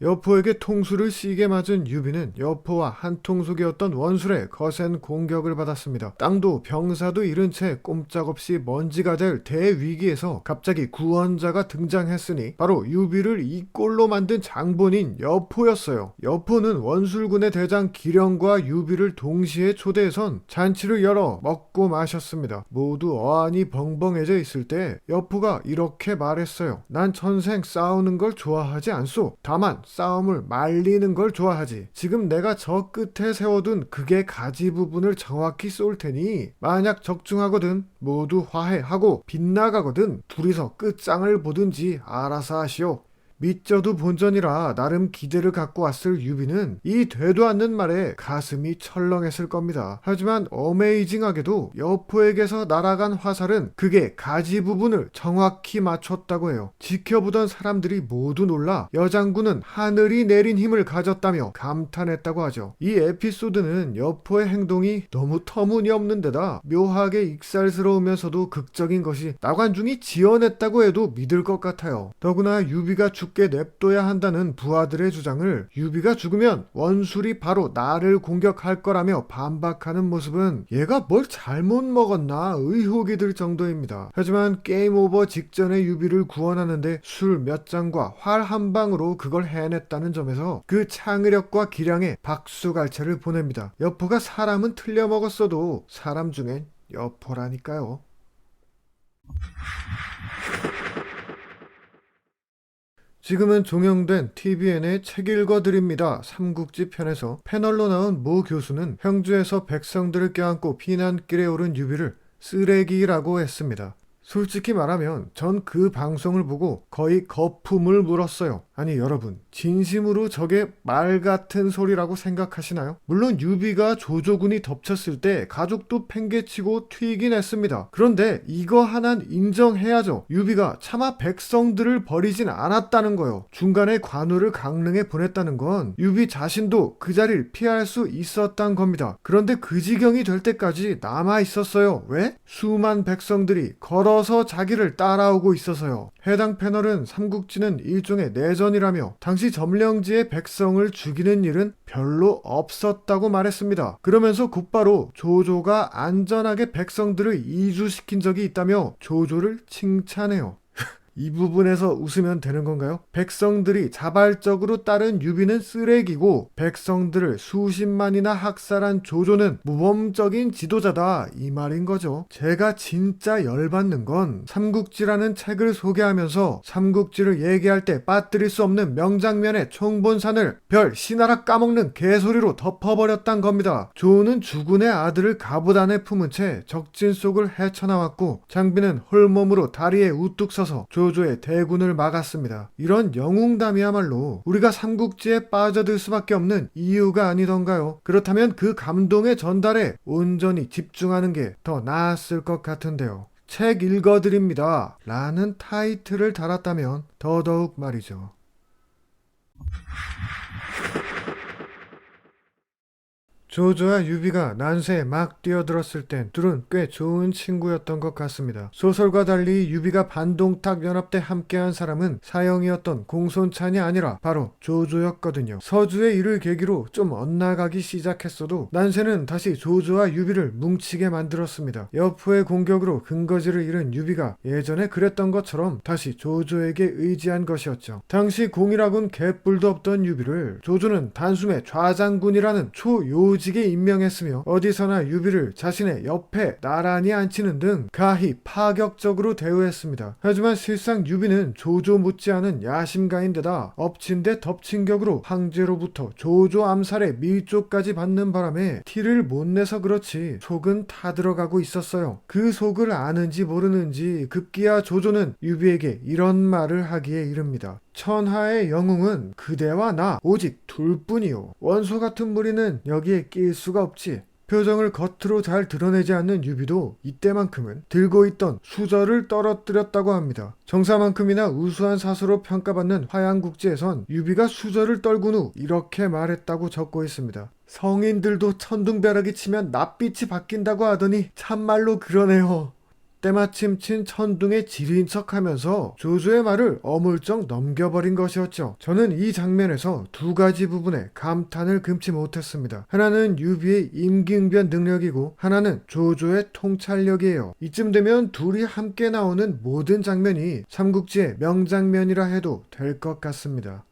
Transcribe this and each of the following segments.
여포에게 통수를 시게 맞은 유비는 여포와 한통속이었던 원술의 거센 공격을 받았습니다. 땅도 병사도 잃은 채 꼼짝없이 먼지가 될 대위기에서 갑자기 구원자가 등장했으니 바로 유비를 이 꼴로 만든 장본인 여포였어요. 여포는 원술군의 대장 기령과 유비를 동시에 초대해선 잔치를 열어 먹고 마셨습니다. 모두 어안이 벙벙해져 있을 때 여포가 이렇게 말했어요. 난 전생 싸우는 걸 좋아하지 않소. 다만 싸움을 말리는 걸 좋아하지. 지금 내가 저 끝에 세워둔 극의 가지 부분을 정확히 쏠 테니 만약 적중하거든 모두 화해하고 빗나가거든 둘이서 끝장을 보든지 알아서 하시오. 믿져도 본전이라 나름 기대를 갖고 왔을 유비는 이 되도 않는 말에 가슴이 철렁했을 겁니다. 하지만 어메이징하게도 여포에게서 날아간 화살은 극의 가지 부분을 정확히 맞췄다고 해요. 지켜보던 사람들이 모두 놀라 여장군은 하늘이 내린 힘을 가졌다며 감탄했다고 하죠. 이 에피소드는 여포의 행동이 너무 터무니없는 데다 묘하게 익살스러우면서도 극적인 것이 나관중이 지어냈다고 해도 믿을 것 같아요. 더구나 유비가 죽게 냅둬야 한다는 부하들의 주장을 유비가 죽으면 원술이 바로 나를 공격할 거라며 반박하는 모습은 얘가 뭘 잘못 먹었나 의혹이 들 정도입니다. 하지만 게임 오버 직전에 유비를 구원하는데 술 몇 잔과 활 한 방으로 그걸 해냈다는 점에서 그 창의력과 기량에 박수갈채를 보냅니다. 여포가 사람은 틀려 먹었어도 사람 중엔 여포라니까요. 지금은 종영된 TVN의 책 읽어드립니다. 삼국지 편에서 패널로 나온 모 교수는 평주에서 백성들을 껴안고 피난길에 오른 유비를 쓰레기라고 했습니다. 솔직히 말하면 전 그 방송을 보고 거의 거품을 물었어요. 아니 여러분, 진심으로 저게 말 같은 소리라고 생각하시나요? 물론 유비가 조조군이 덮쳤을 때 가족도 팽개치고 튀긴 했습니다. 그런데 이거 하나는 인정해야죠. 유비가 차마 백성들을 버리진 않았다는 거요. 중간에 관우를 강릉에 보냈다는 건 유비 자신도 그 자리를 피할 수 있었단 겁니다. 그런데 그 지경이 될 때까지 남아 있었어요. 왜? 수만 백성들이 걸어서 자기를 따라오고 있어서요. 해당 패널은 삼국지는 일종의 내전이라며 당시 점령지의 백성을 죽이는 일은 별로 없었다고 말했습니다. 그러면서 곧바로 조조가 안전하게 백성들을 이주시킨 적이 있다며 조조를 칭찬해요. 이 부분에서 웃으면 되는 건가요? 백성들이 자발적으로 따른 유비는 쓰레기고 백성들을 수십만이나 학살한 조조는 모범적인 지도자다 이 말인 거죠. 제가 진짜 열받는 건 삼국지라는 책을 소개하면서 삼국지를 얘기할 때 빠뜨릴 수 없는 명장면의 총본산을 별 신하라 까먹는 개소리로 덮어버렸단 겁니다. 조는 주군의 아들을 갑옷 안에 품은 채 적진 속을 헤쳐나왔고 장비는 홀몸으로 다리에 우뚝 서서 조조의 대군을 막았습니다. 이런 영웅담이야말로 우리가 삼국지에 빠져들 수밖에 없는 이유가 아니던가요? 그렇다면 그 감동의 전달에 온전히 집중하는 게 더 나았을 것 같은데요. 책 읽어드립니다 라는 타이틀을 달았다면 더더욱 말이죠. 조조와 유비가 난세에 막 뛰어들었을 땐 둘은 꽤 좋은 친구였던 것 같습니다. 소설과 달리 유비가 반동탁 연합 때 함께한 사람은 사형이었던 공손찬이 아니라 바로 조조였거든요. 서주의 일을 계기로 좀 엇나가기 시작했어도 난세는 다시 조조와 유비를 뭉치게 만들었습니다. 여포의 공격으로 근거지를 잃은 유비가 예전에 그랬던 것처럼 다시 조조에게 의지한 것이었죠. 당시 공이라곤 개뿔도 없던 유비를 조조는 단숨에 좌장군이라는 초요직에 임명했으며 어디서나 유비를 자신의 옆에 나란히 앉히는 등 가히 파격적으로 대우했습니다. 하지만 실상 유비는 조조 못지않은 야심가인데다 엎친 데 덮친 격으로 황제로부터 조조 암살의 밀조까지 받는 바람에 티를 못 내서 그렇지 속은 타들어가고 있었어요. 그 속을 아는지 모르는지 급기야 조조는 유비에게 이런 말을 하기에 이릅니다. 천하의 영웅은 그대와 나 오직 둘뿐이요. 원소 같은 무리는 여기에 낄 수가 없지. 표정을 겉으로 잘 드러내지 않는 유비도 이때만큼은 들고 있던 수저를 떨어뜨렸다고 합니다. 정사만큼이나 우수한 사수로 평가받는 화양국지에선 유비가 수저를 떨군 후 이렇게 말했다고 적고 있습니다. 성인들도 천둥벼락이 치면 낯빛이 바뀐다고 하더니 참말로 그러네요. 때마침 친 천둥에 지린 척하면서 조조의 말을 어물쩍 넘겨버린 것이었죠. 저는 이 장면에서 두 가지 부분에 감탄을 금치 못했습니다. 하나는 유비의 임기응변 능력이고 하나는 조조의 통찰력이에요. 이쯤 되면 둘이 함께 나오는 모든 장면이 삼국지의 명장면이라 해도 될 것 같습니다.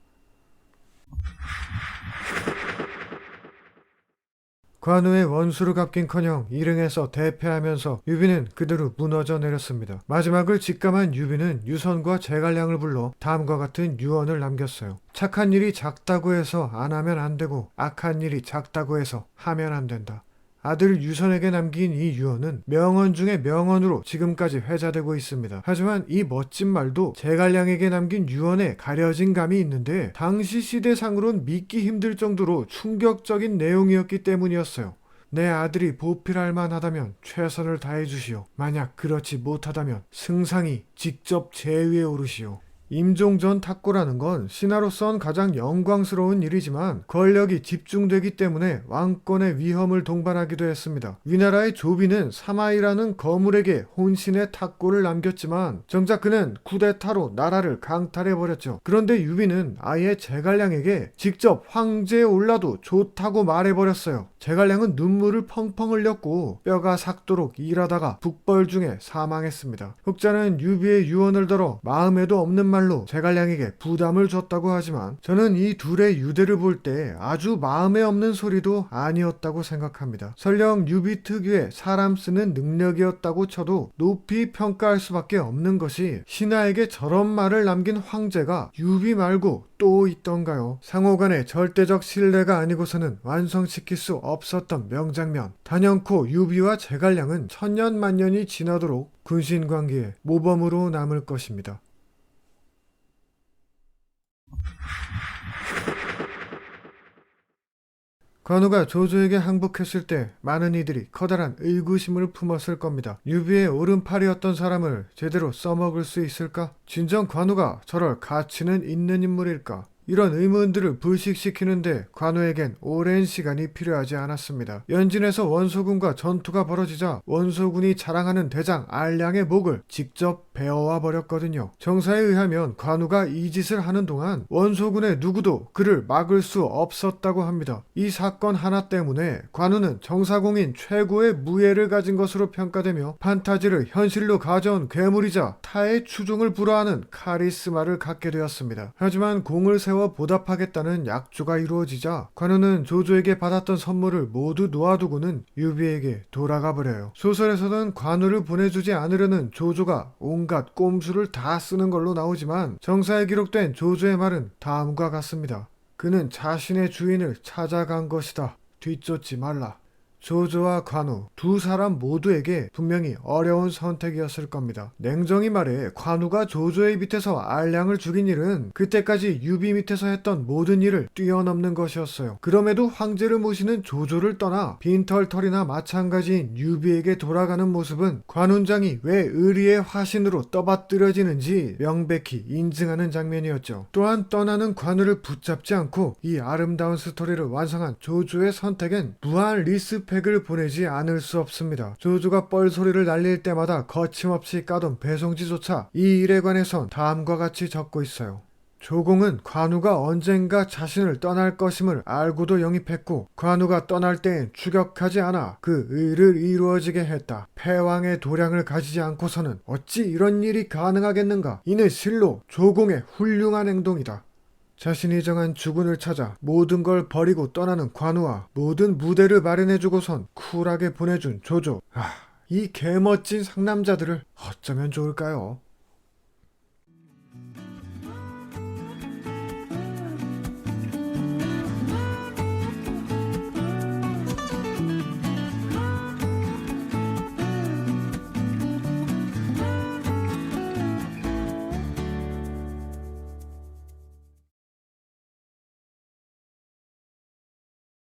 관우의 원수를 갚긴커녕 일흥에서 대패하면서 유비는 그대로 무너져 내렸습니다. 마지막을 직감한 유비는 유선과 제갈량을 불러 다음과 같은 유언을 남겼어요. 착한 일이 작다고 해서 안 하면 안 되고 악한 일이 작다고 해서 하면 안 된다. 아들 유선에게 남긴 이 유언은 명언 중의 명언으로 지금까지 회자되고 있습니다. 하지만 이 멋진 말도 제갈량에게 남긴 유언에 가려진 감이 있는데 당시 시대상으론 믿기 힘들 정도로 충격적인 내용이었기 때문이었어요. 내 아들이 보필할 만하다면 최선을 다해 주시오. 만약 그렇지 못하다면 승상이 직접 제위에 오르시오. 임종전 탁고라는 건 신하로선 가장 영광스러운 일이지만 권력이 집중되기 때문에 왕권의 위험을 동반하기도 했습니다. 위나라의 조비는 사마이라는 거물에게 혼신의 탁고를 남겼지만 정작 그는 쿠데타로 나라를 강탈해버렸죠. 그런데 유비는 아예 제갈량에게 직접 황제에 올라도 좋다고 말해버렸어요. 제갈량은 눈물을 펑펑 흘렸고 뼈가 삭도록 일하다가 북벌 중에 사망했습니다. 흑자는 유비의 유언을 들어 마음에도 없는 말로 제갈량에게 부담을 줬다고 하지만 저는 이 둘의 유대를 볼 때 아주 마음에 없는 소리도 아니었다고 생각합니다. 설령 유비 특유의 사람 쓰는 능력이었다고 쳐도 높이 평가할 수밖에 없는 것이 신하에게 저런 말을 남긴 황제가 유비 말고 또 있던가요? 상호간의 절대적 신뢰가 아니고서는 완성시킬 수 없었던 명장면. 단연코 유비와 제갈량은 천년만년이 지나도록 군신관계의 모범으로 남을 것입니다. 관우가 조조에게 항복했을 때 많은 이들이 커다란 의구심을 품었을 겁니다. 유비의 오른팔이었던 사람을 제대로 써먹을 수 있을까? 진정 관우가 저럴 가치는 있는 인물일까? 이런 의문들을 불식시키는데 관우에겐 오랜 시간이 필요하지 않았습니다. 연진에서 원소군과 전투가 벌어지자 원소군이 자랑하는 대장 알량의 목을 직접 베어와 버렸거든요. 정사에 의하면 관우가 이 짓을 하는 동안 원소군의 누구도 그를 막을 수 없었다고 합니다. 이 사건 하나 때문에 관우는 정사공인 최고의 무예를 가진 것으로 평가되며 판타지를 현실로 가져온 괴물이자 타의 추종을 불허하는 카리스마를 갖게 되었습니다. 하지만 공을 세워 보답하겠다는 약조가 이루어지자 관우는 조조에게 받았던 선물을 모두 놓아두고는 유비에게 돌아가 버려요. 소설에서는 관우를 보내주지 않으려는 조조가 온갖 꼼수를 다 쓰는 걸로 나오지만 정사에 기록된 조조의 말은 다음과 같습니다. 그는 자신의 주인을 찾아간 것이다. 뒤쫓지 말라. 조조와 관우 두 사람 모두에게 분명히 어려운 선택이었을 겁니다. 냉정히 말해 관우가 조조의 밑에서 알량을 죽인 일은 그때까지 유비 밑에서 했던 모든 일을 뛰어넘는 것이었어요. 그럼에도 황제를 모시는 조조를 떠나 빈털털이나 마찬가지인 유비에게 돌아가는 모습은 관훈장이 왜 의리의 화신으로 떠받들여지는지 명백히 인증하는 장면이었죠. 또한 떠나는 관우를 붙잡지 않고 이 아름다운 스토리를 완성한 조조의 선택엔 무한 리스펙을 보내지 않을 수 없습니다. 조조가 뻘소리를 날릴 때마다 거침없이 까던 배송지조차 이 일에 관해선 다음과 같이 적고 있어요. 조공은 관우가 언젠가 자신을 떠날 것임을 알고도 영입했고 관우가 떠날 때엔 추격하지 않아 그 의를 이루어지게 했다. 패왕의 도량을 가지지 않고서는 어찌 이런 일이 가능하겠는가? 이는 실로 조공의 훌륭한 행동이다. 자신이 정한 주군을 찾아 모든 걸 버리고 떠나는 관우와 모든 무대를 마련해주고선 쿨하게 보내준 조조. 이 개멋진 상남자들을 어쩌면 좋을까요?